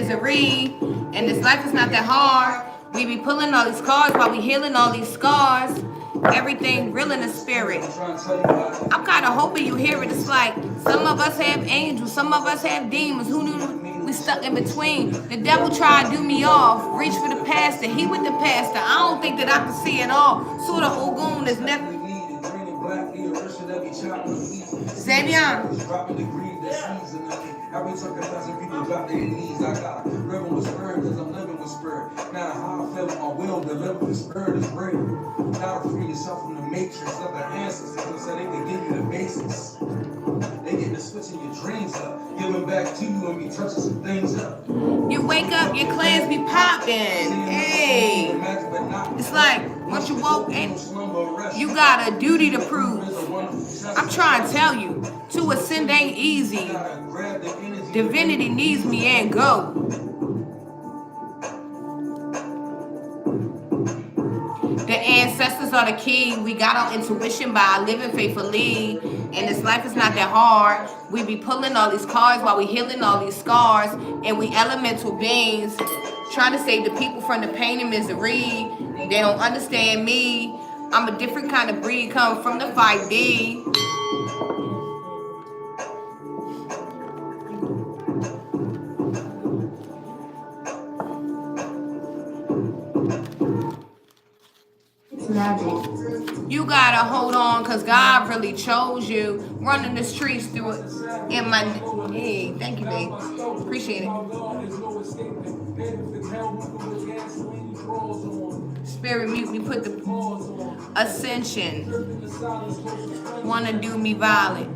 misery. And this life is not that hard. We be pulling all these cards while we healing all these scars. Everything real in the spirit. I'm kind of hoping you hear it. It's like some of us have angels, some of us have demons. Who knew we stuck in between? The devil tried to do me off. Reach for the pastor, he with the pastor. I don't think that I can see it all. Sort of Ogun is never. Xavier. Every time a thousand people drop their knees, I got a river with spirit, cause I'm living with spirit. Now how I feel my will deliver, the spirit is real. Now to free yourself from the matrix of the ancestors, so they can give you the basics. They get to switching your dreams up, giving back to you and be touching some things up. You wake up, your clans be popping. Hey, it's like once you woke and you got a duty to prove. I'm trying to tell you, to ascend ain't easy. Divinity needs me and go. The ancestors are the key. We got our intuition by living faithfully. And this life is not that hard. We be pulling all these cards while we healing all these scars. And we elemental beings trying to save the people from the pain and misery. They don't understand me. I'm a different kind of breed, come from the 5D. You gotta hold on, cause God really chose you. Running the streets through it. In my, hey, thank you, babe. Appreciate it. Spirit mute me, put the ascension. Wanna do me violent.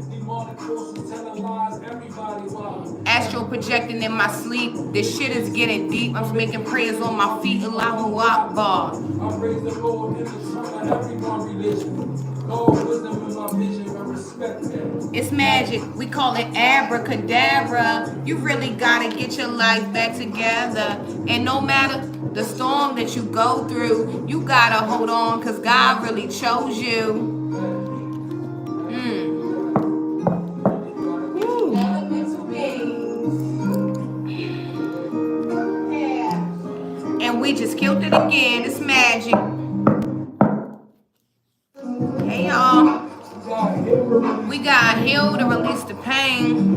Astral projecting in my sleep. This shit is getting deep. I'm making prayers on my feet. Allahu Akbar. It's magic. We call it abracadabra. You really gotta get your life back together. And no matter the storm that you go through, you gotta hold on, cause God really chose you. And we just killed it again. It's magic. Hey y'all. We got healed to release the pain.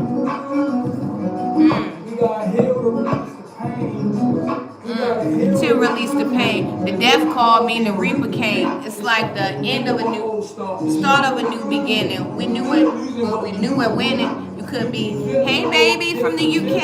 To release the pain. The death called me and the reaper came. It's like the end of a new start of a new beginning. We knew it. We knew it when it. You could be, hey baby from the UK.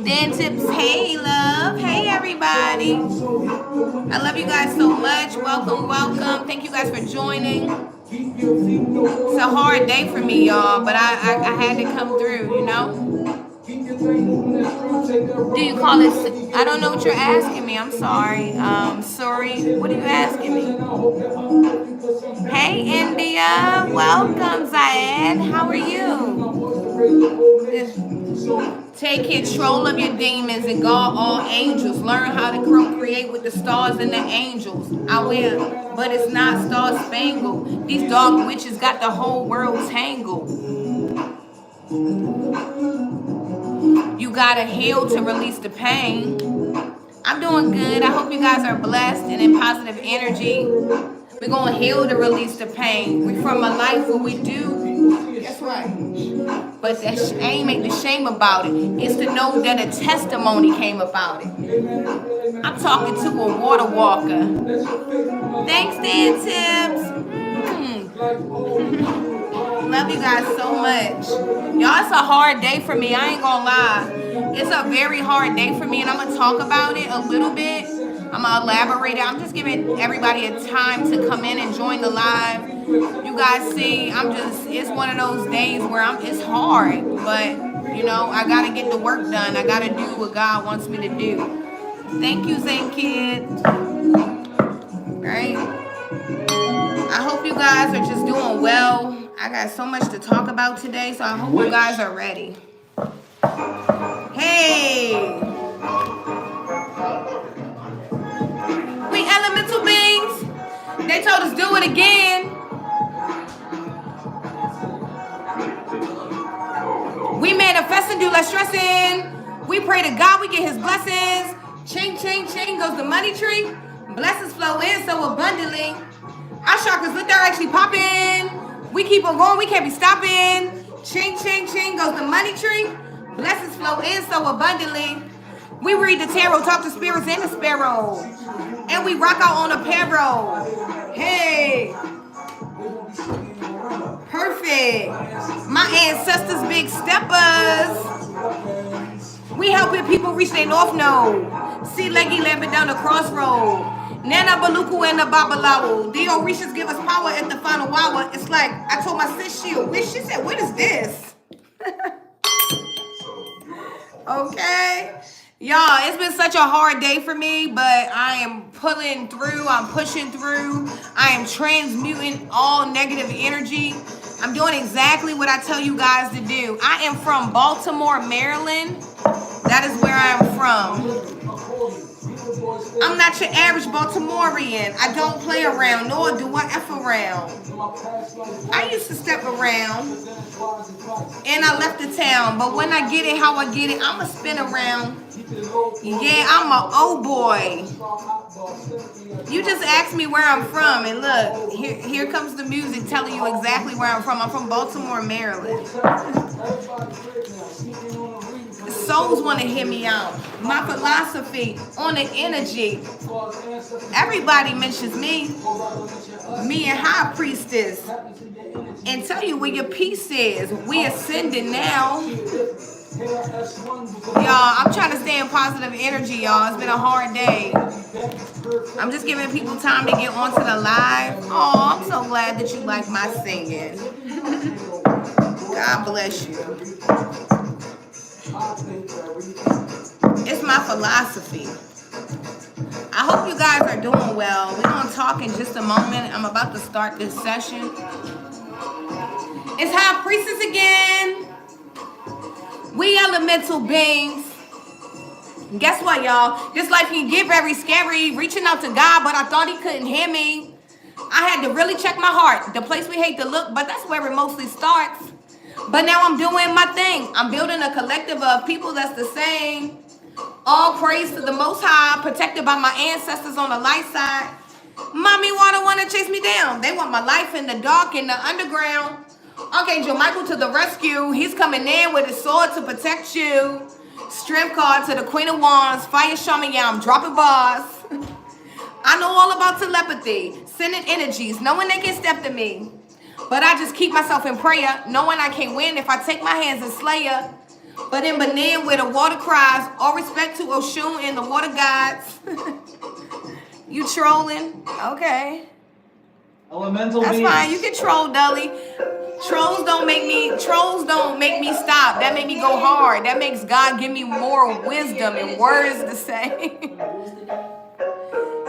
Dan Tips, hey love, hey everybody. I love you guys so much. Welcome, welcome. Thank you guys for joining. It's a hard day for me, y'all, but I had to come through, you know. Do you call it? I don't know what you're asking me. I'm sorry. Sorry. What are you asking me? Hey India, welcome Zayed. How are you? Take control of your demons and guard all angels. Learn how to procreate with the stars and the angels. I will, but it's not star spangled. These dark witches got the whole world tangled. You gotta heal to release the pain. I'm doing good. I hope you guys are blessed and in positive energy. We're gonna heal to release the pain. We from a life where we do. That's right. But that ain't make the shame about it. It's to know that a testimony came about it. I'm talking to a water walker. Thanks, Dan Tips. Love you guys so much. Y'all, it's a hard day for me. I ain't gonna lie. It's a very hard day for me, and I'm gonna talk about it a little bit. I'm gonna elaborate it. I'm just giving everybody a time to come in and join the live. You guys see, it's one of those days where it's hard, but you know, I gotta get the work done. I gotta do what God wants me to do. Thank you, Zen Kid. Right? I hope you guys are just doing well. I got so much to talk about today, so I hope you guys are ready. Hey! We elemental beings. They told us do it again. We made a manifesting, do less stressing. We pray to God, we get his blessings. Ching, ching, ching goes the money tree. Blessings flow in so abundantly. Our chakras, look, they're actually popping. We keep on going, we can't be stopping. Ching, ching, ching goes the money tree. Blessings flow in so abundantly. We read the tarot, talk to spirits and the sparrow. And we rock out on a perro. Hey. Perfect. My ancestors, big steppers. We helping people reach their north node. See Leggy lamping down the crossroad. Nana Baluku and the Babalawo. The Orishas give us power at the final hour. It's like I told my sis she a wish. She said, what is this? Okay. Y'all, it's been such a hard day for me, but I am pulling through. I'm pushing through. I am transmuting all negative energy. I'm doing exactly what I tell you guys to do. I am from Baltimore, Maryland. That is where I am from. I'm not your average Baltimorean. I don't play around, nor do I F around. I used to step around, and I left the town. But when I get it how I get it, I'ma spin around. Yeah, I'm a oh boy. You just asked me where I'm from, and look, here comes the music telling you exactly where I'm from. I'm from Baltimore, Maryland. Souls want to hear me out. My philosophy on the energy. Everybody mentions me. Me and High Priestess. And tell you where your peace is. We ascending now. Y'all, I'm trying to stay in positive energy, y'all. It's been a hard day. I'm just giving people time to get onto the live. Oh, I'm so glad that you like my singing. God bless you. It's my philosophy. I hope you guys are doing well. We're going to talk in just a moment. I'm about to start this session. It's High Priestess again. We elemental beings. And guess what, y'all? This life can get very scary. Reaching out to God, but I thought he couldn't hear me. I had to really check my heart. The place we hate to look, but that's where it mostly starts. But now I'm doing my thing. I'm building a collective of people that's the same. All praise to the Most High, protected by my ancestors on the light side. Mommy water want to chase me down. They want my life in the dark, in the underground. Archangel Michael to the rescue. He's coming in with his sword to protect you. Strength card to the Queen of Wands. Fire shaman, yeah, I'm dropping bars. I know all about telepathy. Sending energies, knowing they can step to me. But I just keep myself in prayer, knowing I can win if I take my hands and slay her. But in Benin, where the water cries, all respect to Oshun and the water gods. You trolling? Okay. Elemental That's beings. fine. You can troll, Dully. Trolls don't make me stop. That make me go hard. That makes God give me more wisdom and words to say.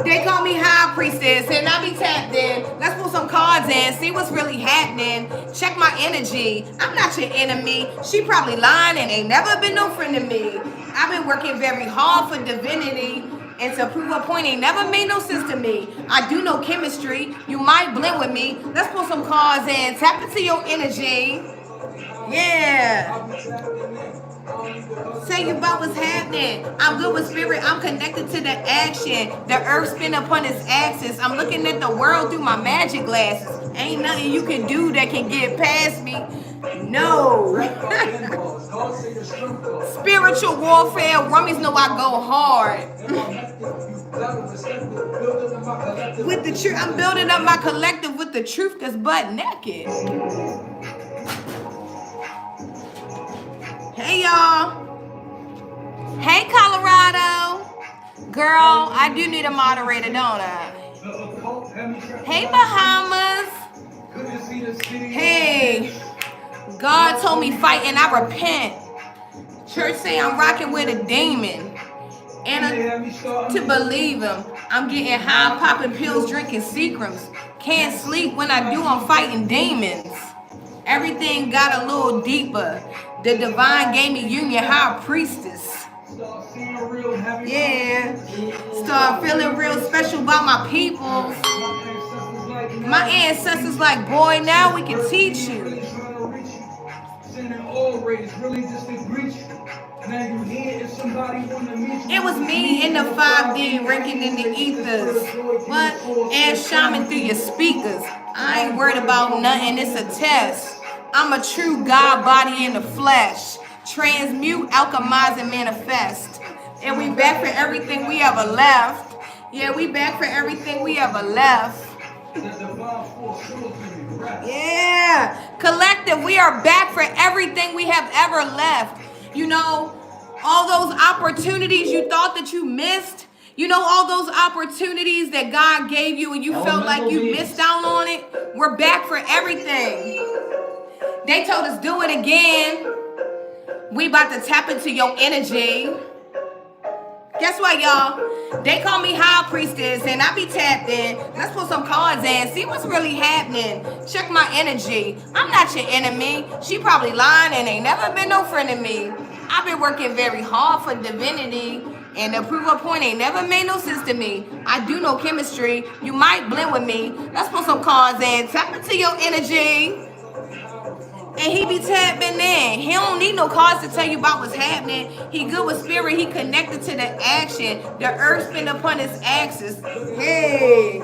They call me High Priestess, and I be tapped in. Let's put some cards in, see what's really happening. Check my energy. I'm not your enemy. She probably lying and ain't never been no friend to me. I've been working very hard for divinity, and to prove a point ain't never made no sense to me. I do know chemistry. You might blend with me. Let's put some cards in. Tap into your energy. Yeah. Tell you about what's happening. I'm good with spirit. I'm connected to the action. The earth spin upon its axis. I'm looking at the world through my magic glasses. Ain't nothing you can do that can get past me. No. Spiritual warfare. Rummies know I go hard. With the truth, I'm building up my collective with the truth that's butt naked. Hey, y'all. Hey, Colorado. Girl, I do need a moderator, don't I? Hey, Bahamas. Hey. God told me fight and I repent. Church say I'm rocking with a demon. And to believe him, I'm getting high, popping pills, drinking Seagrams. Can't sleep when I do, I'm fighting demons. Everything got a little deeper. The divine gave me union, High Priestess. Yeah. Start feeling real special about my people. My ancestors like, boy, now we can teach you. sending all rays, really just to greet you. Now you here if somebody wanna meet you. It was me in the 5D ranking in the ethers. What? And shaman through your speakers. I ain't worried about nothing, it's a test. I'm a true God body in the flesh. Transmute, alchemize, and manifest. And we back for everything we ever left. Yeah, we back for everything we ever left. Yeah, collective, we are back for everything we have ever left. You know, all those opportunities you thought that you missed, you know, all those opportunities that God gave you and you felt like you missed out on it, we're back for everything. They told us do it again. We about to tap into your energy. Guess what, y'all? They call me High Priestess, and I be tapped in. Let's put some cards in, see what's really happening. Check my energy. I'm not your enemy. She probably lying and ain't never been no friend of me. I've been working very hard for divinity, and the approval point ain't never made no sense to me. I do know chemistry. You might blend with me. Let's put some cards in. Tap into your energy. And he be tapping in. He don't need no cards to tell you about what's happening. He good with spirit. He connected to the action. The earth spin upon his axis. Hey.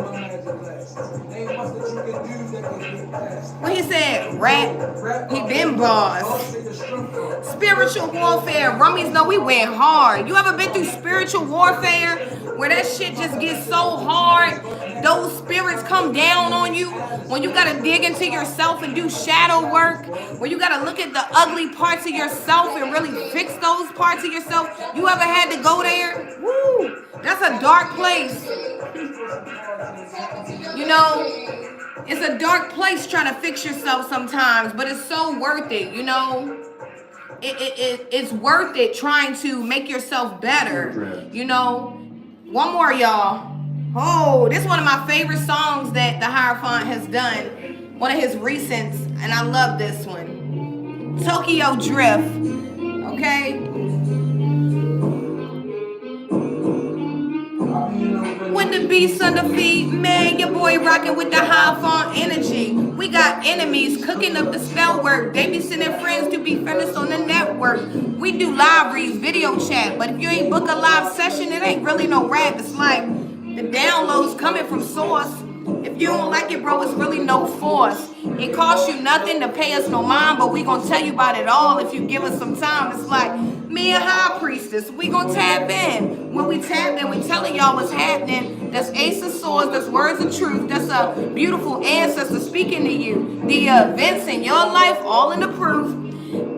What he said? Rap. He been boss. Spiritual warfare. Rummies know we went hard. You ever been through spiritual warfare where that shit just gets so hard? Those spirits come down on you when you gotta dig into yourself and do shadow work, when you gotta look at the ugly parts of yourself and really fix those parts of yourself. You ever had to go there? Woo! That's a dark place. You know, it's a dark place trying to fix yourself sometimes, but it's so worth it, you know? It's worth it trying to make yourself better, you know? One more, y'all. Oh, this is one of my favorite songs that the Hierophant has done. One of his recents, and I love this one. Tokyo Drift, okay? When the beats on the feet, man, your boy rocking with the Hierophant energy. We got enemies cooking up the spell work. They be sending friends to be friends on the network. We do live reads, video chat, but if you ain't book a live session, it ain't really no rap. It's like the downloads coming from source. If you don't like it, bro, it's really no force. It costs you nothing to pay us no mind, but we gonna tell you about it all if you give us some time. It's like me and High Priestess, we gonna tap in. When we tap in, we telling y'all what's happening. That's Ace of Swords, that's words of truth. That's a beautiful ancestor speaking to you. The events in your life, all in the proof.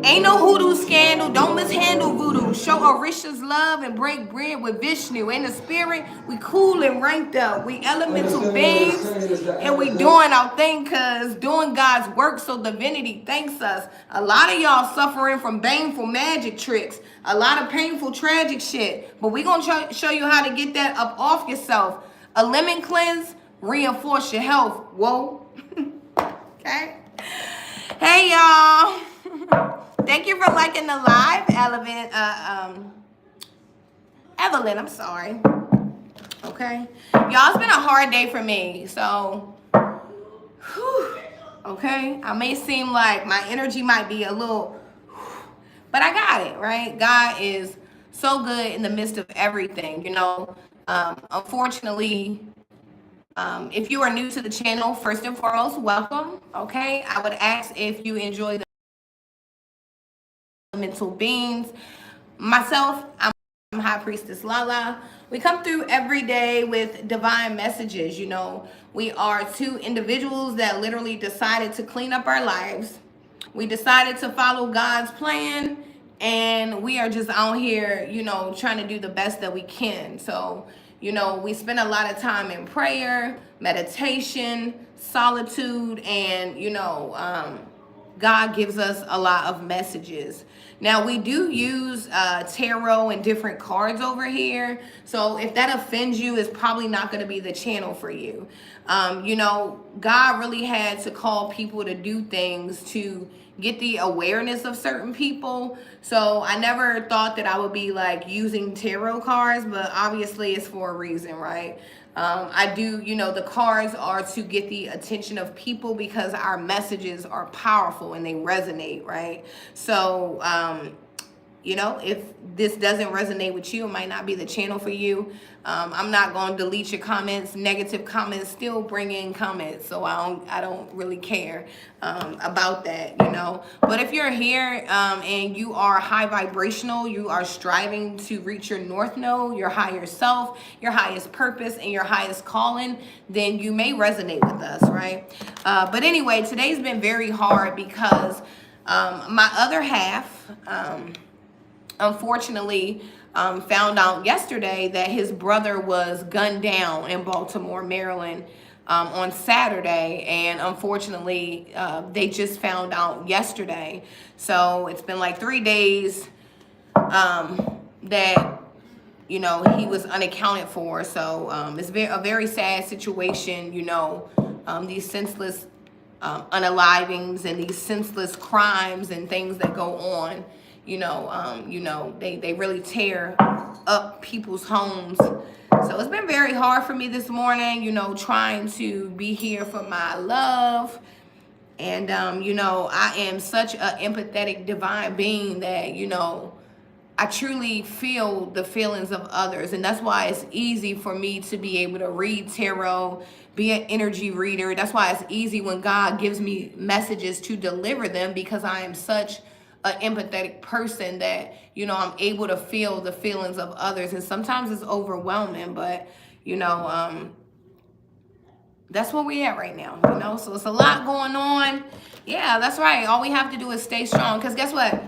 Ain't no hoodoo scandal, don't mishandle voodoo. Show Orisha's love and break bread with Vishnu. In the spirit, we cool and ranked up. We elemental beings, and we doing our thing, cause doing God's work, so divinity thanks us. A lot of y'all suffering from baneful magic tricks. A lot of painful, tragic shit. But we gonna show you how to get that up off yourself. A lemon cleanse, reinforce your health. Whoa. Okay. Hey, y'all. Thank you for liking the live, Evelyn, I'm sorry. Okay. Y'all, it's been a hard day for me. So, whew, okay. I may seem like my energy might be a little, but I got it, right? God is so good in the midst of everything, you know. Unfortunately, if you are new to the channel, first and foremost, welcome, okay? I would ask if you enjoy the elemental beings. Myself, I'm High Priestess Lala. We come through every day with divine messages, you know. We are two individuals that literally decided to clean up our lives. We decided to follow God's plan, and we are just out here, you know, trying to do the best that we can. So, you know, we spend a lot of time in prayer, meditation, solitude, and, you know, God gives us a lot of messages. Now, we do use tarot and different cards over here. So if that offends you, it's probably not going to be the channel for you. You know, God really had to call people to do things to get the awareness of certain people. So I never thought that I would be like using tarot cards, but obviously it's for a reason, right? I do, you know, the cards are to get the attention of people because our messages are powerful and they resonate, right? So, you know, if this doesn't resonate with you, it might not be the channel for you. I'm not going to delete your comments. Negative comments still bring in comments, so I don't really care about that, you know. But if you're here and you are high vibrational, you are striving to reach your north node, your higher self, your highest purpose, and your highest calling, then you may resonate with us, right? But anyway, today's been very hard because my other half, unfortunately, found out yesterday that his brother was gunned down in Baltimore, Maryland, on Saturday. And unfortunately, they just found out yesterday. So it's been like 3 days that, you know, he was unaccounted for. So it's a very sad situation, you know, these senseless unalivings and these senseless crimes and things that go on. You know, they really tear up people's homes. So it's been very hard for me this morning, you know, trying to be here for my love. And, you know, I am such an empathetic divine being that, you know, I truly feel the feelings of others. And that's why it's easy for me to be able to read tarot, be an energy reader. That's why it's easy when God gives me messages to deliver them, because I am such an empathetic person that, you know, I'm able to feel the feelings of others. And sometimes it's overwhelming, but, you know, that's where we at right now, you know? So it's a lot going on. Yeah, that's right. All we have to do is stay strong, because guess what?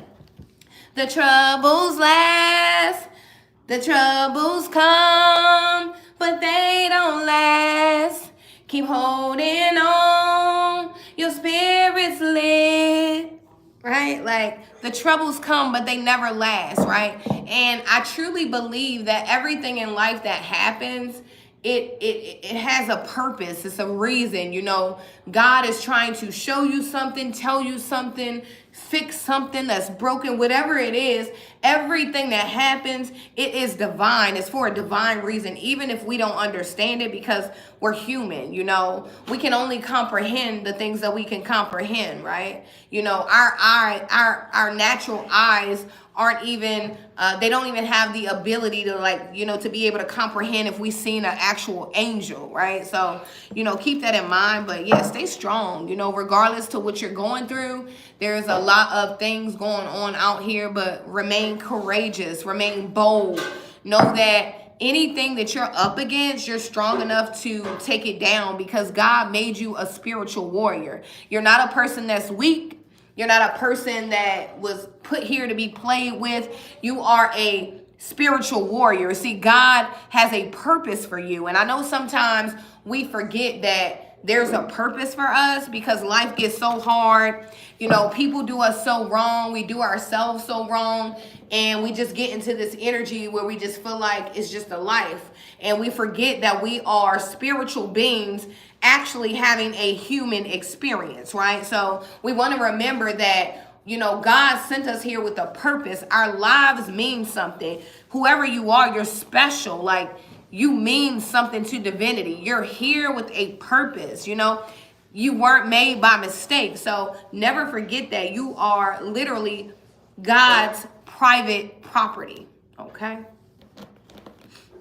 The troubles last, the troubles come, but they don't last. Keep holding on, your spirit's lit. Right? Like, the troubles come, but they never last, right? And I truly believe that everything in life that happens, it has a purpose. It's a reason, you know. God is trying to show you something, tell you something, fix something that's broken, whatever it is. Everything that happens, it is divine. It's for a divine reason, even if we don't understand it, because we're human, you know. We can only comprehend the things that we can comprehend, right? You know, our natural eyes aren't even, they don't even have the ability to, like, you know, to be able to comprehend if we've seen an actual angel, right? So, you know, keep that in mind. But yeah, stay strong, you know, regardless to what you're going through. There's a lot of things going on out here, but remain courageous, remain bold. Know that anything that you're up against, you're strong enough to take it down, because God made you a spiritual warrior. You're not a person that's weak. You're not a person that was put here to be played with. You are a spiritual warrior. See, God has a purpose for you. And I know sometimes we forget that there's a purpose for us, because life gets so hard. You know, people do us so wrong. We do ourselves so wrong. And we just get into this energy where we just feel like it's just a life. And we forget that we are spiritual beings actually having a human experience, right? So we want to remember that, you know, God sent us here with a purpose. Our lives mean something. Whoever you are, you're special. Like, you mean something to divinity. You're here with a purpose, you know. You weren't made by mistake. So never forget that you are literally God's private property, okay?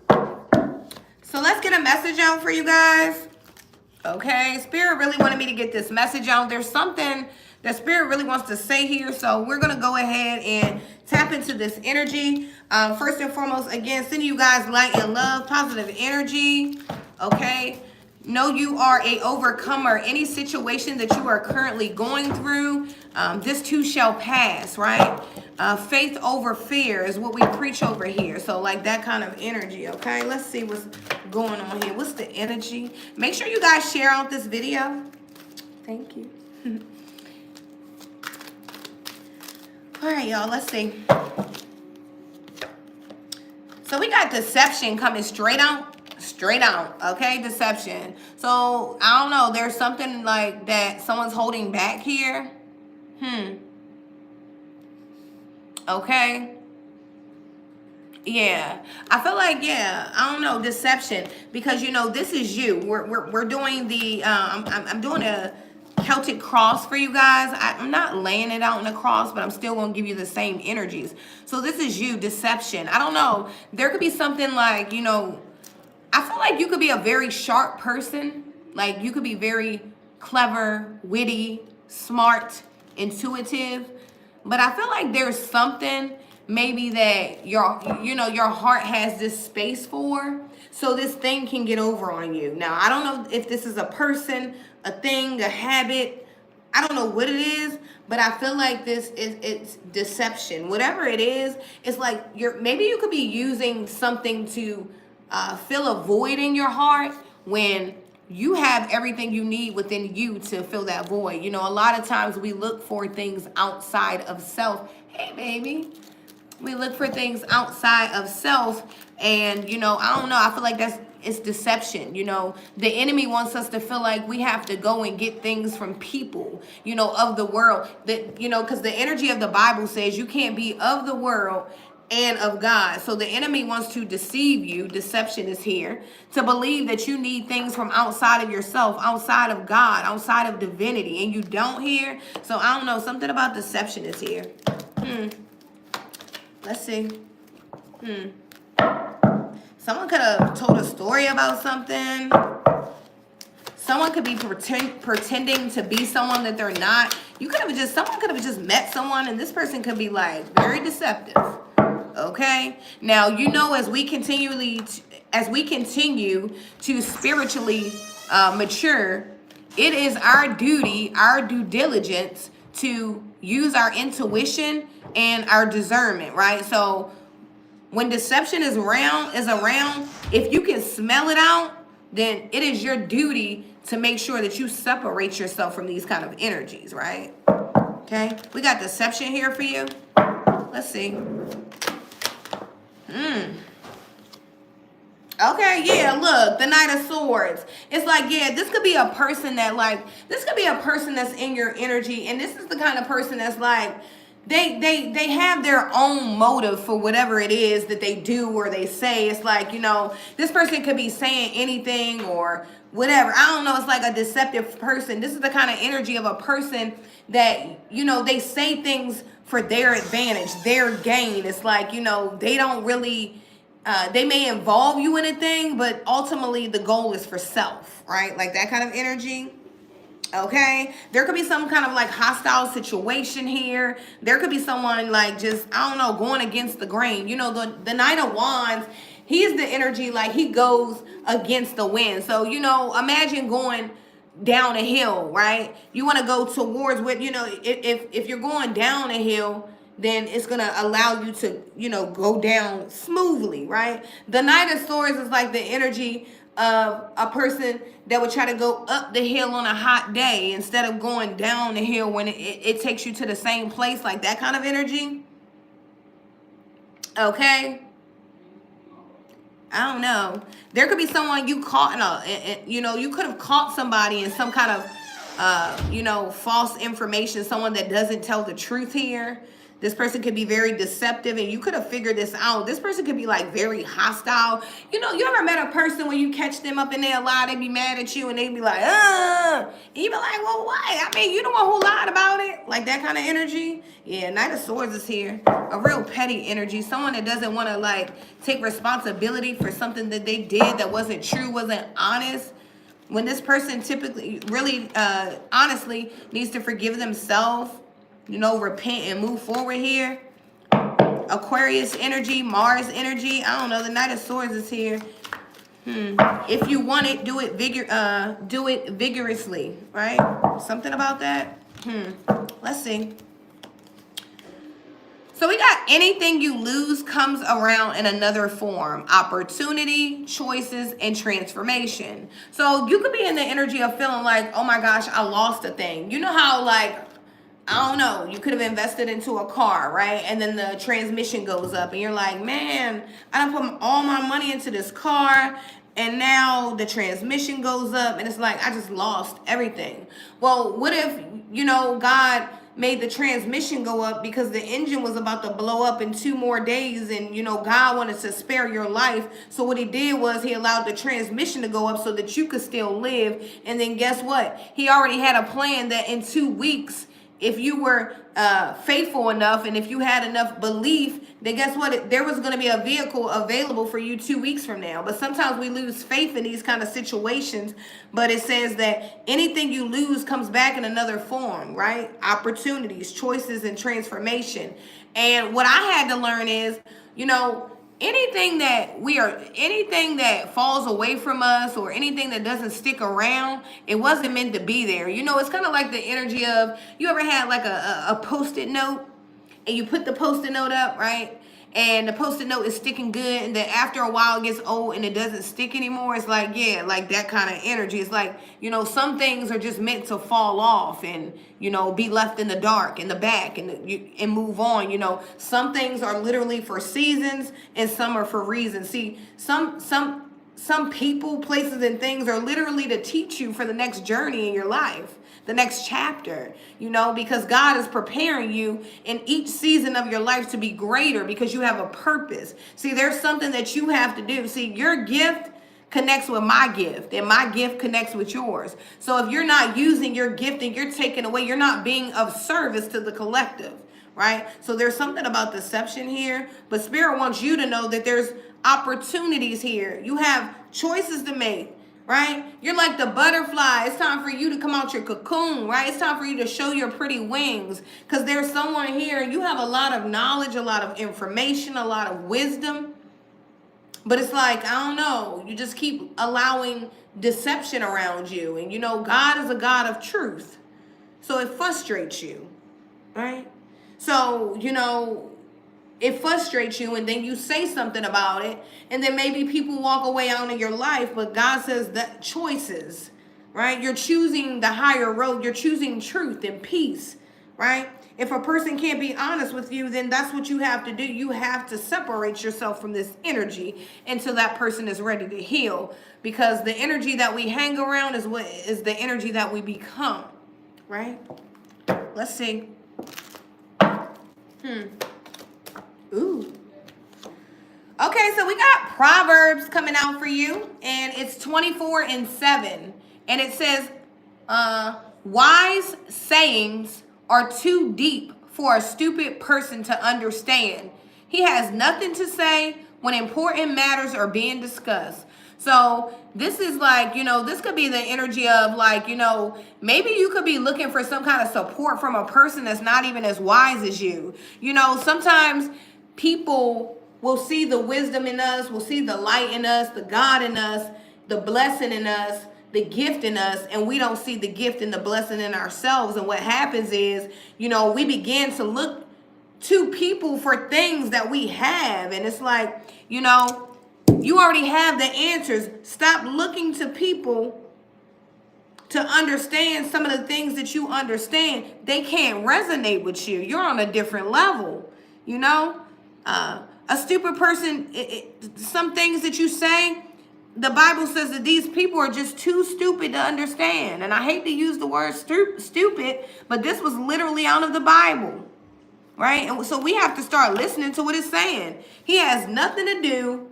So let's get a message out for you guys. Okay, Spirit really wanted me to get this message out. There's something that Spirit really wants to say here. So we're going to go ahead and tap into this energy. First and foremost, again, sending you guys light and love, positive energy. Okay. Know you are a overcomer. Any situation that you are currently going through, this too shall pass, right? Faith over fear is what we preach over here. So like that kind of energy, okay? Let's see what's going on here. What's the energy? Make sure you guys share out this video. Thank you. All right, y'all, let's see. So we got deception coming straight out, okay? Deception. So I don't know, there's something like that someone's holding back here. Okay. Yeah, I feel like, yeah, I don't know, deception, because this is you. We're doing the I'm doing a Celtic cross for you guys. I'm not laying it out in a cross, but I'm still gonna give you the same energies. So this is you, deception. I don't know. There could be something like, I feel like you could be a very sharp person. Like you could be very clever, witty, smart, intuitive. But I feel like there's something maybe that your heart has this space for. So this thing can get over on you. Now, I don't know if this is a person, a thing, a habit. I don't know what it is, but I feel like it's deception. Whatever it is, it's like maybe you could be using something to fill a void in your heart when you have everything you need within you to fill that void. A lot of times we look for things outside of self. Hey, baby. We look for things outside of self, and I don't know. I feel like it's deception. The enemy wants us to feel like we have to go and get things from people, of the world. That because the energy of the Bible says you can't be of the world and of God. So the enemy wants to deceive you. Deception is here to believe that you need things from outside of yourself, outside of God, outside of divinity, and you don't hear. So I don't know. Something about deception is here. Let's see. Someone could have told a story about something. Someone could be pretending to be someone that they're not. Someone could have just met someone, and this person could be like very deceptive. Okay. Now as we continue to spiritually mature, it is our duty, our due diligence to use our intuition and our discernment, right? So when deception is around, if you can smell it out, then it is your duty to make sure that you separate yourself from these kind of energies, right? Okay, we got deception here for you. Let's see. Okay, yeah, look, the Knight of Swords. It's like, yeah, this could be a person that's in your energy, and this is the kind of person that's like, they have their own motive for whatever it is that they do or they say. It's like, this person could be saying anything or whatever. I don't know. It's like a deceptive person. This is the kind of energy of a person that, they say things for their advantage, their gain. It's like, they don't really, they may involve you in a thing, but ultimately the goal is for self, right? Like that kind of energy. Okay, there could be some kind of like hostile situation here. There could be someone like just, I don't know, going against the grain. The Knight of Wands, he's the energy like he goes against the wind. So, imagine going down a hill, right? You want to go towards what, if you're going down a hill, then it's going to allow you to, go down smoothly, right? The Knight of Swords is like the energy of a person that would try to go up the hill on a hot day instead of going down the hill when it takes you to the same place, like that kind of energy. Okay. I don't know. There could be someone you caught you could have caught somebody in some kind of, false information, someone that doesn't tell the truth here. This person could be very deceptive, and you could have figured this out. This person could be like very hostile. You ever met a person when you catch them up in their lie, they be mad at you and they be like, and you be like, well, why? I mean, you the one who lied about it. Like that kind of energy. Yeah, Knight of Swords is here. A real petty energy. Someone that doesn't want to like take responsibility for something that they did that wasn't true, wasn't honest. When this person typically really honestly needs to forgive themselves, repent and move forward here. Aquarius energy, Mars energy. I don't know. The Knight of Swords is here. If you want it, do it vigorously, right? Something about that. Let's see. So we got anything you lose comes around in another form. Opportunity, choices, and transformation. So you could be in the energy of feeling like, oh my gosh, I lost a thing. You know how like, I don't know, you could have invested into a car, right? And then the transmission goes up and you're like, man, I done put all my money into this car and now the transmission goes up and it's like, I just lost everything. Well, what if, God made the transmission go up because the engine was about to blow up in 2 more days, and God wanted to spare your life. So what he did was he allowed the transmission to go up so that you could still live. And then guess what? He already had a plan that in 2 weeks, if you were faithful enough and if you had enough belief, then guess what? There was going to be a vehicle available for you 2 weeks from now. But sometimes we lose faith in these kind of situations. But it says that anything you lose comes back in another form, right? Opportunities, choices, and transformation. And what I had to learn is, anything that falls away from us or anything that doesn't stick around, it wasn't meant to be there. It's kind of like the energy of, you ever had like a Post-it note, and you put the Post-it note up, right? And the Post-it note is sticking good, and then after a while it gets old and it doesn't stick anymore. It's like, yeah, like that kind of energy. It's like, some things are just meant to fall off and, be left in the dark, in the back, and move on. Some things are literally for seasons and some are for reasons. See, some people, places, and things are literally to teach you for the next journey in your life, the next chapter, because God is preparing you in each season of your life to be greater because you have a purpose. See, there's something that you have to do. See, your gift connects with my gift, and my gift connects with yours. So if you're not using your gift and you're taking away, you're not being of service to the collective, right? So there's something about deception here, but Spirit wants you to know that there's opportunities here. You have choices to make. Right? You're like the butterfly. It's time for you to come out your cocoon, right? It's time for you to show your pretty wings, because there's someone here, you have a lot of knowledge, a lot of information, a lot of wisdom. But it's like, I don't know, you just keep allowing deception around you. And God is a God of truth. So it frustrates you, right? So, it frustrates you, and then you say something about it, and then maybe people walk away out of your life. But God says that choices, right? You're choosing the higher road. You're choosing truth and peace, right? If a person can't be honest with you, then that's what you have to do. You have to separate yourself from this energy until that person is ready to heal, because the energy that we hang around is what is the energy that we become, right? Let's see. Ooh. Okay, so we got Proverbs coming out for you, and it's 24:7, and it says, wise sayings are too deep for a stupid person to understand. He has nothing to say when important matters are being discussed. So this is like, this could be the energy of like, maybe you could be looking for some kind of support from a person that's not even as wise as you. Sometimes people will see the wisdom in us, will see the light in us, the God in us, the blessing in us, the gift in us, and we don't see the gift and the blessing in ourselves. And what happens is, we begin to look to people for things that we have. And it's like, you already have the answers. Stop looking to people to understand some of the things that you understand. They can't resonate with you. You're on a different level, A stupid person, some things that you say, the Bible says that these people are just too stupid to understand. And I hate to use the word stupid, but this was literally out of the Bible, right? And so we have to start listening to what it's saying. He has nothing to do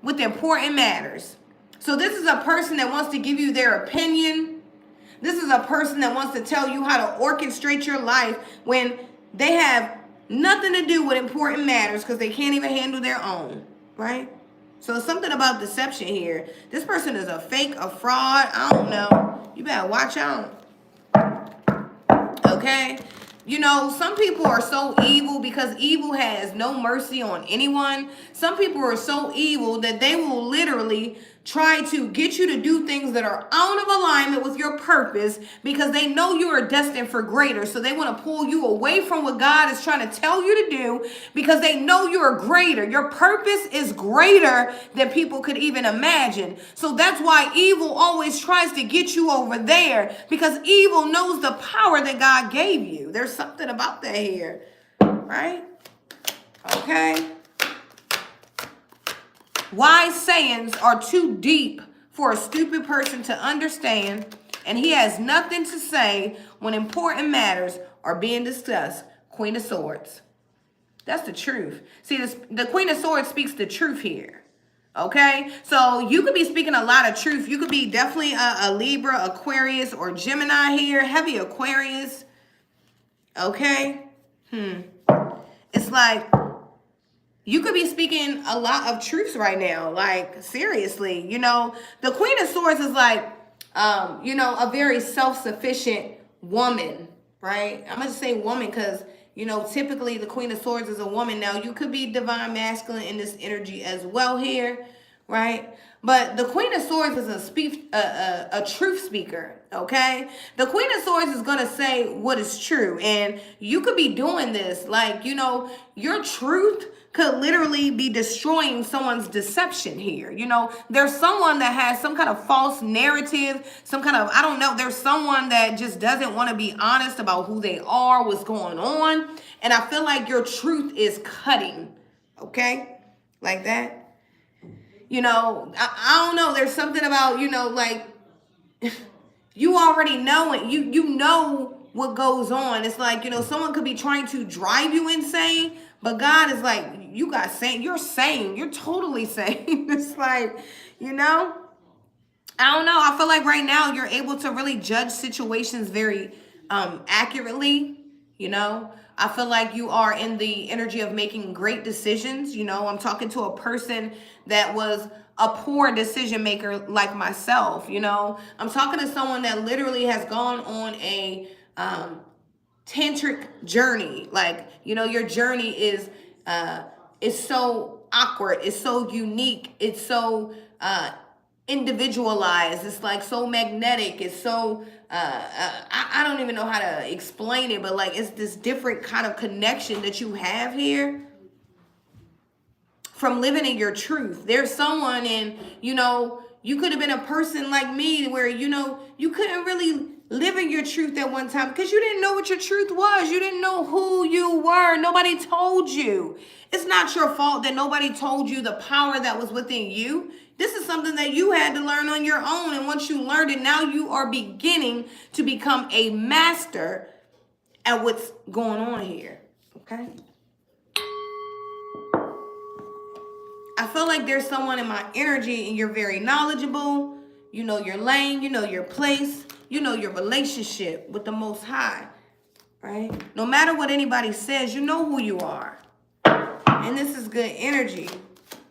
with important matters. So this is a person that wants to give you their opinion. This is a person that wants to tell you how to orchestrate your life when they have nothing to do with important matters because they can't even handle their own, right? So something about deception here. This person is a fake, a fraud. I don't know. You better watch out. Okay? Some people are so evil because evil has no mercy on anyone. Some people are so evil that they will literally try to get you to do things that are out of alignment with your purpose because they know you are destined for greater. So they want to pull you away from what God is trying to tell you to do because they know you are greater. Your purpose is greater than people could even imagine. So that's why evil always tries to get you over there, because evil knows the power that God gave you. There's something about that here, right? Okay. Wise sayings are too deep for a stupid person to understand. and he has nothing to say when important matters are being discussed. Queen of Swords. That's the truth. See, the Queen of Swords speaks the truth here. Okay? So you could be speaking a lot of truth. You could be definitely a Libra, Aquarius, or Gemini here. Heavy Aquarius. Okay? It's like you could be speaking a lot of truths right now. Like, seriously, you know, the Queen of Swords is like, you know, a very self-sufficient woman, right? I'm going to say woman because, you know, typically the Queen of Swords is a woman. Now, you could be divine masculine in this energy as well here, right? But the Queen of Swords is a truth speaker, okay? The Queen of Swords is going to say what is true. And you could be doing this. Like, you know, your truth could literally be destroying someone's deception here. You know, there's someone that has some kind of false narrative, some kind of, I don't know, there's someone that just doesn't want to be honest about who they are, what's going on. And I feel like your truth is cutting, okay? Like that. You know, I don't know. There's something about, you know, like you already know it. You know what goes on. It's like, you know, someone could be trying to drive you insane, but God is like, you got sane. You're sane. You're totally sane. It's like, you know, I don't know. I feel like right now you're able to really judge situations very accurately, you know. I feel like you are in the energy of making great decisions. You know, I'm talking to a person that was a poor decision maker like myself. You know, I'm talking to someone that literally has gone on a tantric journey. Like, you know, your journey is so awkward. It's so unique. It's so individualized. It's like so magnetic. It's so I don't even know how to explain it, but like it's this different kind of connection that you have here from living in your truth. There's someone, and you know, you could have been a person like me where, you know, you couldn't really live in your truth at one time because you didn't know what your truth was. You didn't know who you were. Nobody told you. It's not your fault that nobody told you the power that was within you. This is something that you had to learn on your own. And once you learned it, now you are beginning to become a master at what's going on here. Okay? I feel like there's someone in my energy and you're very knowledgeable. You know your lane. You know your place. You know your relationship with the Most High. Right? No matter what anybody says, you know who you are. And this is good energy.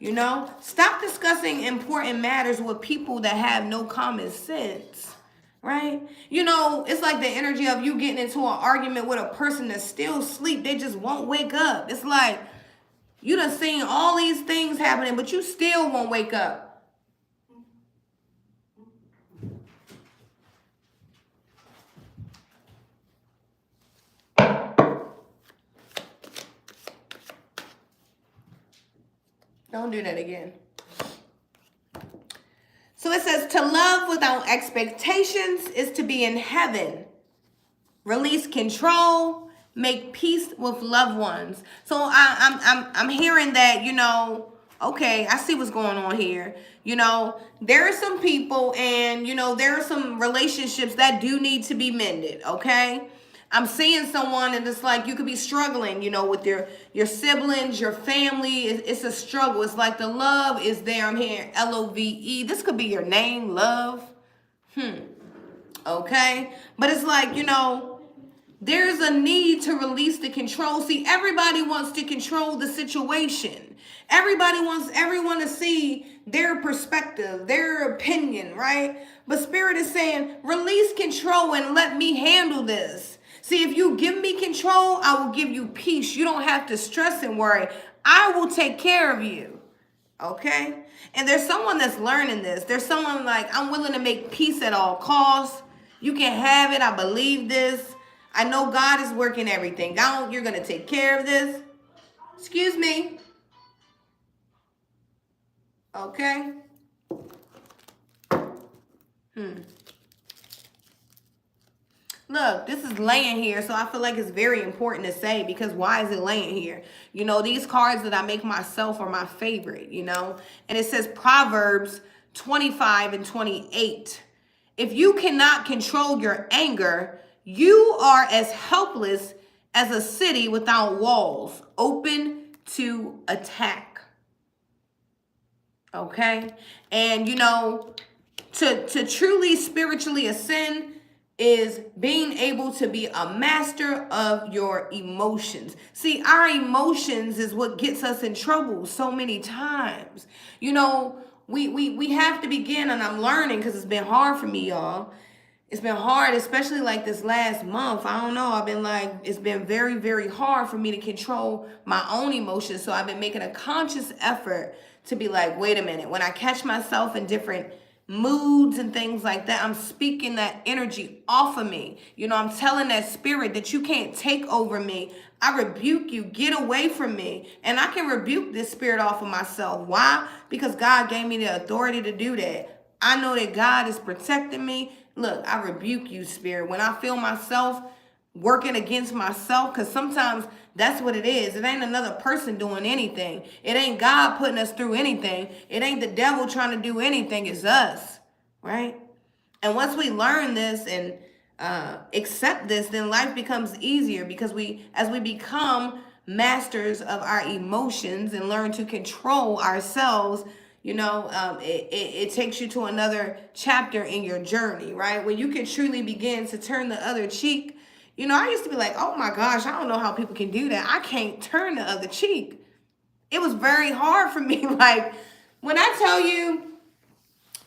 You know, stop discussing important matters with people that have no common sense, right? You know, it's like the energy of you getting into an argument with a person that's still asleep. They just won't wake up. It's like you done seen all these things happening, but you still won't wake up. Don't do that again. So it says to love without expectations is to be in heaven. Release control, make peace with loved ones. So I'm hearing that, you know, okay, I see what's going on here. You know, there are some people and, you know, there are some relationships that do need to be mended, okay? I'm seeing someone and it's like you could be struggling, you know, with your siblings, your family. It's a struggle. It's like the love is there. I'm hearing Love. This could be your name, love. Okay. But it's like, you know, there's a need to release the control. See, everybody wants to control the situation. Everybody wants everyone to see their perspective, their opinion, right? But Spirit is saying, release control and let me handle this. See, if you give me control, I will give you peace. You don't have to stress and worry. I will take care of you. Okay? And there's someone that's learning this. There's someone like, I'm willing to make peace at all costs. You can have it. I believe this. I know God is working everything out. You're going to take care of this. Excuse me. Okay? Look, this is laying here, so I feel like it's very important to say because why is it laying here? You know, these cards that I make myself are my favorite, you know. And it says Proverbs 25 and 28. If you cannot control your anger, you are as helpless as a city without walls, open to attack. Okay? And you know, to truly spiritually ascend is being able to be a master of your emotions. See, our emotions is what gets us in trouble so many times. You know, we have to begin, and I'm learning because it's been hard for me, y'all. It's been hard, especially like this last month. I don't know. I've been like, it's been very, very hard for me to control my own emotions. So I've been making a conscious effort to be like, wait a minute. When I catch myself in different moods and things like that, I'm speaking that energy off of me. You know, I'm telling that spirit that you can't take over me. I rebuke you. Get away from me. And I can rebuke this spirit off of myself. Why? Because God gave me the authority to do that. I know that God is protecting me. Look, I rebuke you, spirit. When I feel myself working against myself, because sometimes that's what it is. It ain't another person doing anything. It ain't God putting us through anything. It ain't the devil trying to do anything. It's us, right? And once we learn this and accept this, then life becomes easier because as we become masters of our emotions and learn to control ourselves, you know, it takes you to another chapter in your journey, right? When you can truly begin to turn the other cheek. You know, I used to be like, oh my gosh, I don't know how people can do that. I can't turn the other cheek. It was very hard for me. Like, when I tell you,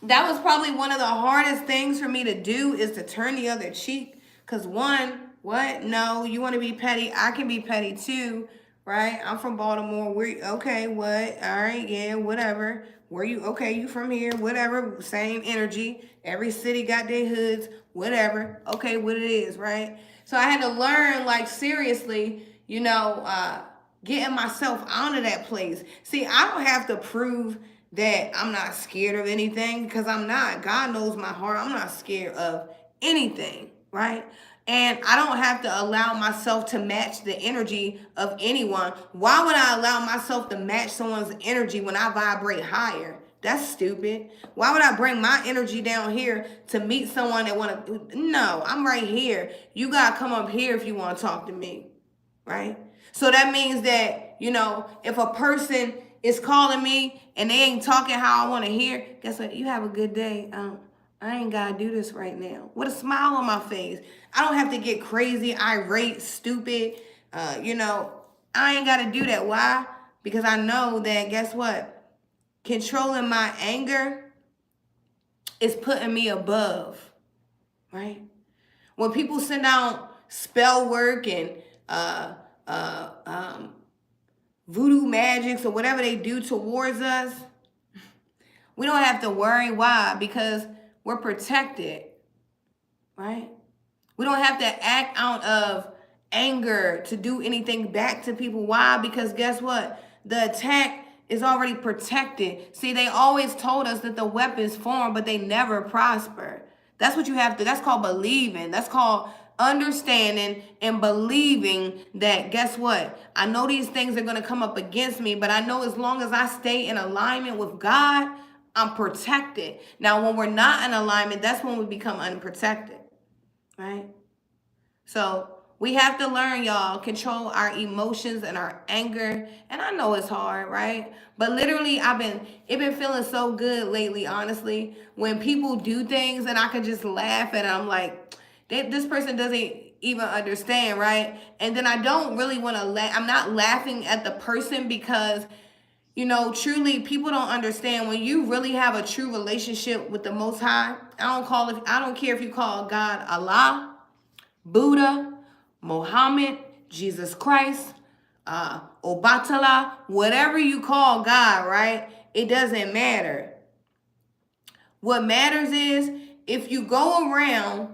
that was probably one of the hardest things for me to do is to turn the other cheek. Because one, what? No, you want to be petty? I can be petty too, right? I'm from Baltimore. Okay, what? All right, yeah, whatever. Where you? Okay, you from here, whatever. Same energy. Every city got their hoods, whatever. Okay, what it is, right? So I had to learn, like, seriously, you know, getting myself out of that place. See, I don't have to prove that I'm not scared of anything because I'm not. God knows my heart. I'm not scared of anything, right? And I don't have to allow myself to match the energy of anyone. Why would I allow myself to match someone's energy when I vibrate higher? That's stupid. Why would I bring my energy down here to meet someone that want to? No, I'm right here. You got to come up here if you want to talk to me, right? So that means that, you know, if a person is calling me and they ain't talking how I want to hear, guess what? You have a good day. I ain't got to do this right now. With a smile on my face. I don't have to get crazy, irate, stupid. You know, I ain't got to do that. Why? Because I know that, guess what? Controlling my anger is putting me above, right? When people send out spell work and voodoo magics or whatever they do towards us, we don't have to worry. Why? Because we're protected, right? We don't have to act out of anger to do anything back to people. Why? Because guess what? The attack is already protected. See, they always told us that the weapons form, but they never prosper. That's what you have to, that's called believing. That's called understanding and believing that, guess what? I know these things are going to come up against me, but I know as long as I stay in alignment with God, I'm protected. Now, when we're not in alignment, that's when we become unprotected, right? So we have to learn, y'all, control our emotions and our anger. And I know it's hard, right? But literally, it been feeling so good lately, honestly, when people do things and I can just laugh at it. I'm like, this person doesn't even understand, right? And then I don't really want to laugh. I'm not laughing at the person because, you know, truly, people don't understand when you really have a true relationship with the Most High. I don't care if you call God Allah, Buddha, Muhammad, Jesus Christ, Obatala, whatever you call God, right? It doesn't matter. What matters is if you go around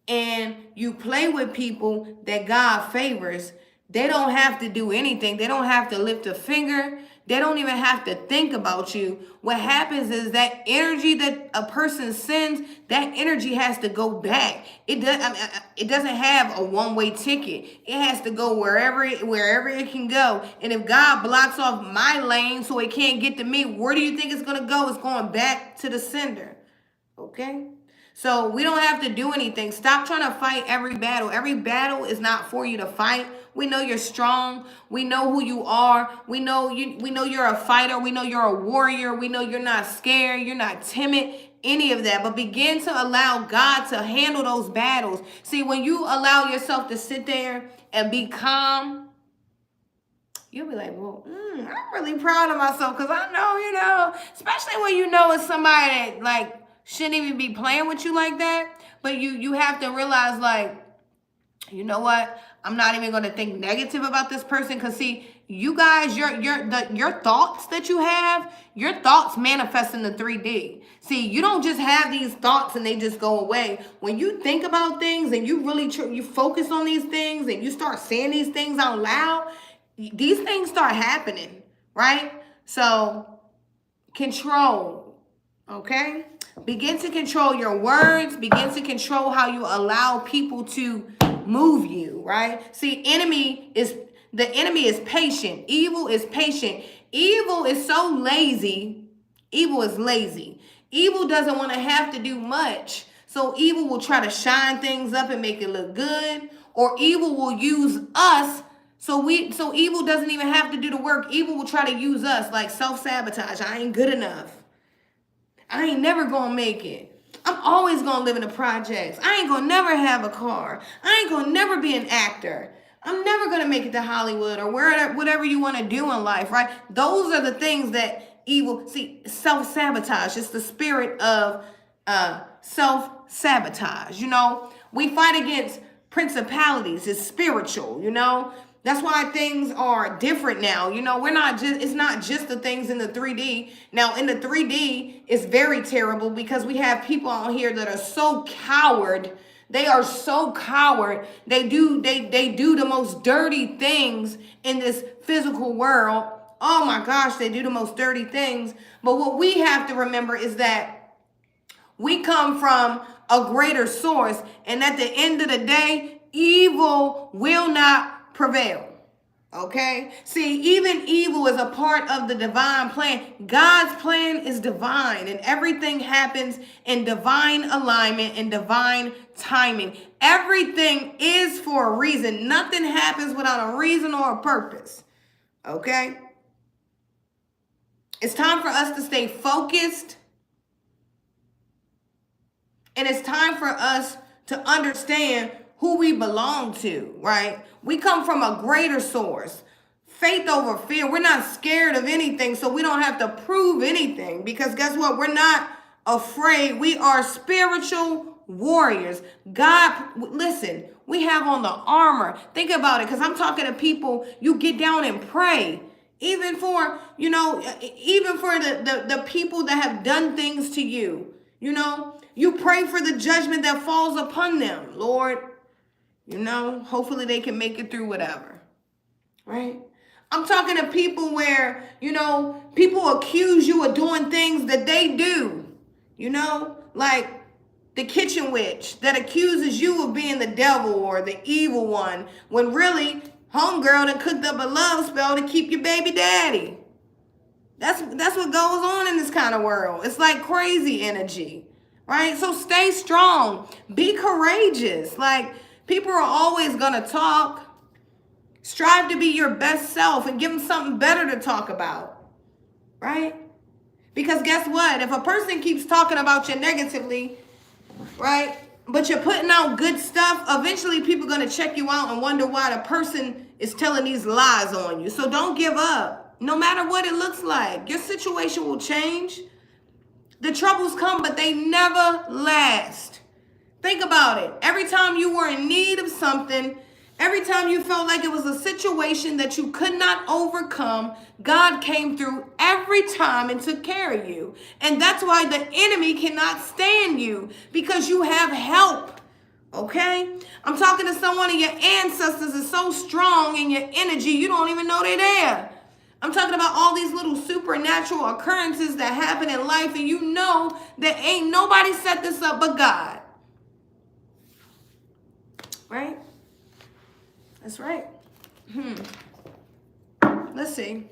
and you play with people that God favors, they don't have to do anything. They don't have to lift a finger. They don't even have to think about you. What happens is that energy that a person sends, that energy has to go back. It doesn't have a one-way ticket. It has to go wherever it can go. And if God blocks off my lane so it can't get to me, where do you think it's going to go? It's going back to the sender. Okay? So we don't have to do anything. Stop trying to fight every battle. Every battle is not for you to fight. We know you're strong. We know who you are. We know you're a fighter. We know you're a warrior. We know you're not scared. You're not timid. Any of that. But begin to allow God to handle those battles. See, when you allow yourself to sit there and be calm, you'll be like, well, I'm really proud of myself because I know, especially when you know it's somebody that like shouldn't even be playing with you like that. But you have to realize, like, you know what? I'm not even going to think negative about this person because, see, you guys, your thoughts that you have, your thoughts manifest in the 3D. See, you don't just have these thoughts and they just go away. When you think about things and you really you focus on these things and you start saying these things out loud, these things start happening, right? So control, okay? Begin to control your words. Begin to control how you allow people to move you, right? See, the enemy is patient. Evil is patient. Evil is so lazy. Evil is lazy. Evil doesn't want to have to do much. So evil will try to shine things up and make it look good. Or evil will use us. So evil doesn't even have to do the work. Evil will try to use us, like self-sabotage. I ain't good enough. I ain't never gonna make it. I'm always gonna live in the projects. I ain't gonna never have a car. I ain't gonna never be an actor. I'm never gonna make it to Hollywood or whatever you want to do in life, right? Those are the things that evil, see, self-sabotage. It's the spirit of self-sabotage. We fight against principalities. It's spiritual, That's why things are different now. It's not just the things in the 3D. Now, in the 3D, it's very terrible because we have people out here that are so coward. They are so coward. They do the most dirty things in this physical world. Oh my gosh, they do the most dirty things. But what we have to remember is that we come from a greater source. And at the end of the day, evil will not prevail. Okay? See, even evil is a part of the divine plan. God's plan is divine, and everything happens in divine alignment and divine timing. Everything is for a reason. Nothing happens without a reason or a purpose. Okay? It's time for us to stay focused. And it's time for us to understand who we belong to, right? We come from a greater source. Faith over fear. We're not scared of anything, so we don't have to prove anything. Because guess what? We're not afraid. We are spiritual warriors. God, listen, we have on the armor. Think about it, because I'm talking to people, you get down and pray. Even for, the people that have done things to you, you pray for the judgment that falls upon them, Lord. Hopefully they can make it through whatever, right? I'm talking to people where, people accuse you of doing things that they do, like the kitchen witch that accuses you of being the devil or the evil one, when really homegirl done cooked up a love spell to keep your baby daddy. That's what goes on in this kind of world. It's like crazy energy, right? So stay strong, be courageous. Like, people are always going to talk. Strive to be your best self and give them something better to talk about, right? Because guess what? If a person keeps talking about you negatively, right, but you're putting out good stuff, eventually people are going to check you out and wonder why the person is telling these lies on you. So don't give up. No matter what it looks like, your situation will change. The troubles come, but they never last. Think about it. Every time you were in need of something, every time you felt like it was a situation that you could not overcome, God came through every time and took care of you. And that's why the enemy cannot stand you, because you have help. Okay? I'm talking to someone, and your ancestors are so strong in your energy, you don't even know they're there. I'm talking about all these little supernatural occurrences that happen in life, and you know that ain't nobody set this up but God. Right? That's right. Let's see.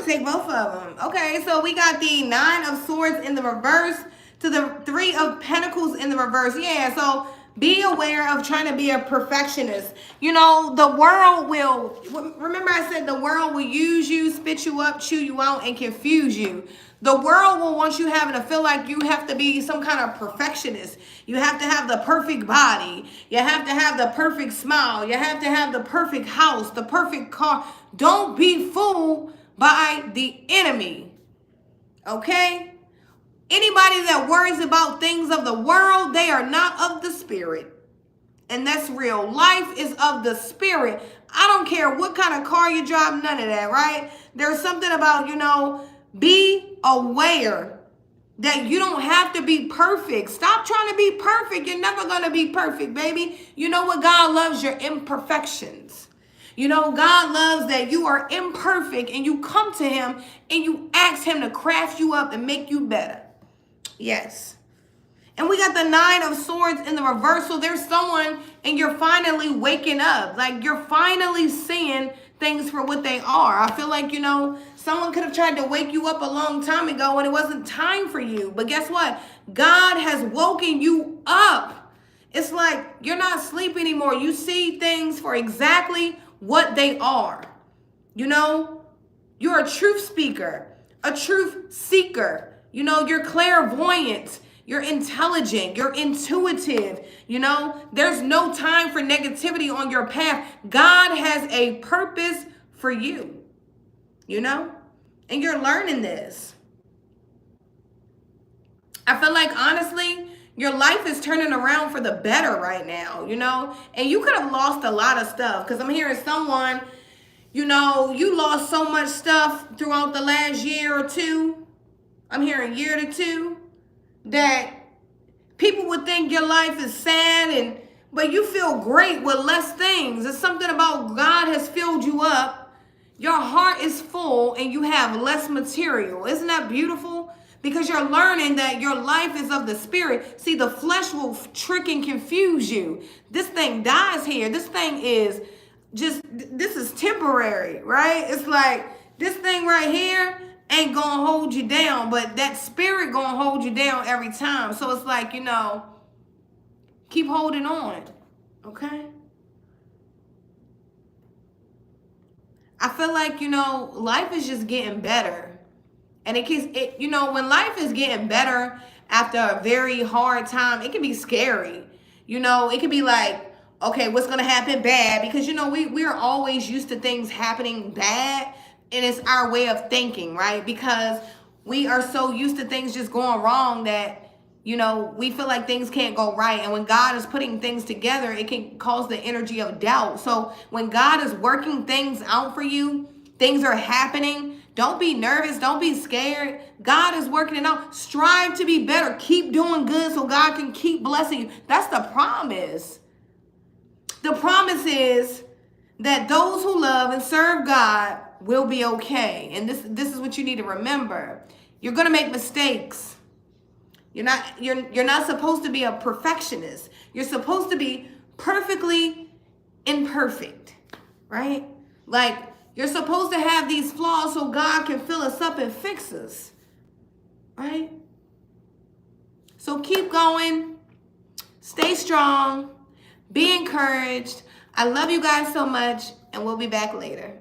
take both of them. Okay, so we got the 9 of Swords in the reverse to the 3 of Pentacles in the reverse. Yeah, so be aware of trying to be a perfectionist. You know, the world will, remember I said the world will use you, spit you up, chew you out, and confuse you. The world will want you having to feel like you have to be some kind of perfectionist. You have to have the perfect body. You have to have the perfect smile. You have to have the perfect house, the perfect car. Don't be fooled by the enemy. Okay? Anybody that worries about things of the world, they are not of the spirit. And that's real. Life is of the spirit. I don't care what kind of car you drive, none of that, right? There's something about, be aware that you don't have to be perfect. Stop trying to be perfect. You're never going to be perfect, baby. You know what? God loves your imperfections. God loves that you are imperfect and you come to him and you ask him to craft you up and make you better. Yes. And we got the 9 of Swords in the reverse. So there's someone and you're finally waking up. Like you're finally seeing things for what they are. I feel like, someone could have tried to wake you up a long time ago and it wasn't time for you. But guess what? God has woken you up. It's like you're not asleep anymore. You see things for exactly what they are. You're a truth speaker, a truth seeker. You're clairvoyant. You're intelligent. You're intuitive. There's no time for negativity on your path. God has a purpose for you, and you're learning this. I feel like, honestly, your life is turning around for the better right now, and you could have lost a lot of stuff because I'm hearing someone, you lost so much stuff throughout the last year or two. I'm hearing year to two. That people would think your life is sad, but you feel great with less things. It's something about God has filled you up. Your heart is full and you have less material. Isn't that beautiful? Because you're learning that your life is of the spirit. See, the flesh will trick and confuse you. This thing dies here. This thing is this is temporary, right? It's like this thing right here ain't gonna hold you down, but that spirit gonna hold you down every time. So it's like, keep holding on, okay? I feel like, life is just getting better. And when life is getting better after a very hard time, it can be scary. It can be like, okay, what's gonna happen bad? Because, we're always used to things happening bad. And it's our way of thinking, right? Because we are so used to things just going wrong that, we feel like things can't go right. And when God is putting things together, it can cause the energy of doubt. So when God is working things out for you, things are happening. Don't be nervous. Don't be scared. God is working it out. Strive to be better. Keep doing good so God can keep blessing you. That's the promise. The promise is that those who love and serve God will be okay. And this is what you need to remember. You're going to make mistakes. You're not supposed to be a perfectionist. You're supposed to be perfectly imperfect, right? Like you're supposed to have these flaws so God can fill us up and fix us, right? So keep going. Stay strong. Be encouraged. I love you guys so much, and we'll be back later.